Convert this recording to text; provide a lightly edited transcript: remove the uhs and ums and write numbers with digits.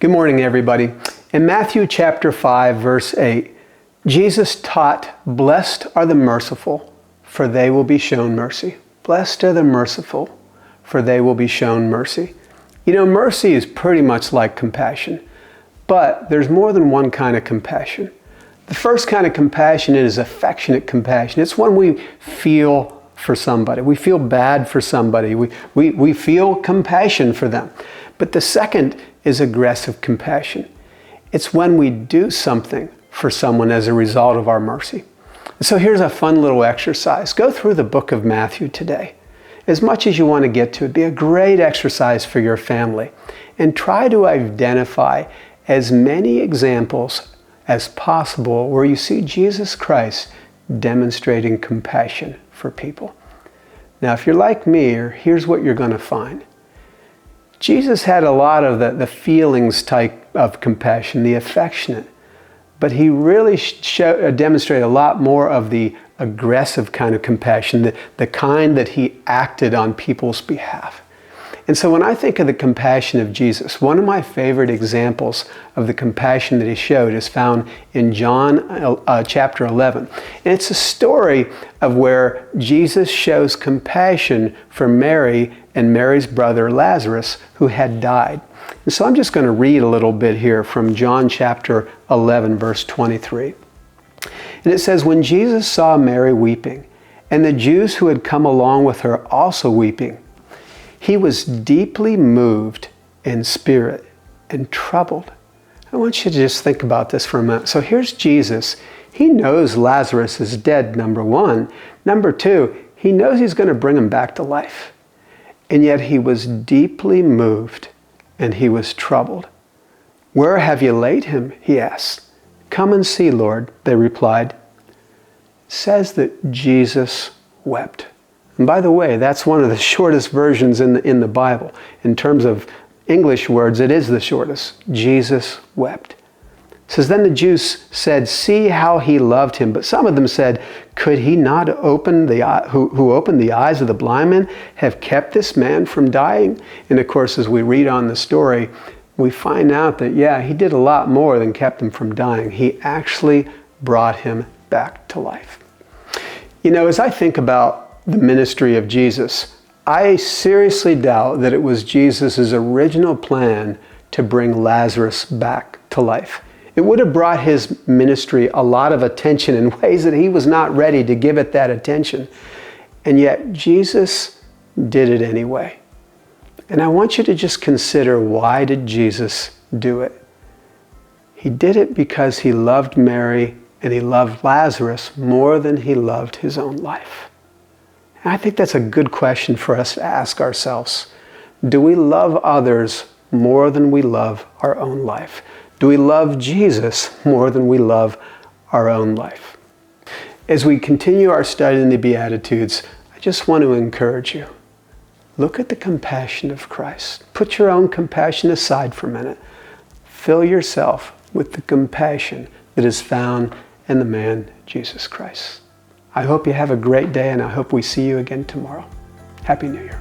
Good morning, everybody. In Matthew chapter 5, verse 8, Jesus taught, "Blessed are the merciful, for they will be shown mercy." Blessed are the merciful, for they will be shown mercy. You know, mercy is pretty much like compassion, but there's more than one kind of compassion. The first kind of compassion is affectionate compassion. It's when we feel for somebody. We feel bad for somebody. We feel compassion for them. But the second is aggressive compassion. It's when we do something for someone as a result of our mercy. So here's a fun little exercise. Go through the book of Matthew today. As much as you want to get to, it'd be a great exercise for your family. And try to identify as many examples as possible where you see Jesus Christ demonstrating compassion for people. Now, if you're like me, here's what you're going to find. Jesus had a lot of the feelings type of compassion, the affectionate, but he really demonstrated a lot more of the aggressive kind of compassion, the kind that he acted on people's behalf. And so when I think of the compassion of Jesus, one of my favorite examples of the compassion that he showed is found in John chapter 11. And it's a story of where Jesus shows compassion for Mary and Mary's brother Lazarus, who had died. And so I'm just going to read a little bit here from John chapter 11, verse 23. And it says, "When Jesus saw Mary weeping, and the Jews who had come along with her also weeping, he was deeply moved in spirit and troubled." I want you to just think about this for a minute. So here's Jesus. He knows Lazarus is dead, number one. Number two, he knows he's going to bring him back to life. And yet he was deeply moved and he was troubled. "Where have you laid him?" he asked. "Come and see, Lord," they replied. It says that Jesus wept. And by the way, that's one of the shortest versions in the Bible. In terms of English words, it is the shortest. Jesus wept. It says, "Then the Jews said, 'See how he loved him.' But some of them said, 'Could he not open who opened the eyes of the blind man have kept this man from dying?'" And of course, as we read on the story, we find out that, yeah, he did a lot more than kept him from dying. He actually brought him back to life. You know, as I think about the ministry of Jesus, I seriously doubt that it was Jesus' original plan to bring Lazarus back to life. It would have brought his ministry a lot of attention in ways that he was not ready to give it that attention. And yet Jesus did it anyway. And I want you to just consider, why did Jesus do it? He did it because he loved Mary and he loved Lazarus more than he loved his own life. And I think that's a good question for us to ask ourselves. Do we love others more than we love our own life? Do we love Jesus more than we love our own life? As we continue our study in the Beatitudes, I just want to encourage you. Look at the compassion of Christ. Put your own compassion aside for a minute. Fill yourself with the compassion that is found in the man Jesus Christ. I hope you have a great day, and I hope we see you again tomorrow. Happy New Year.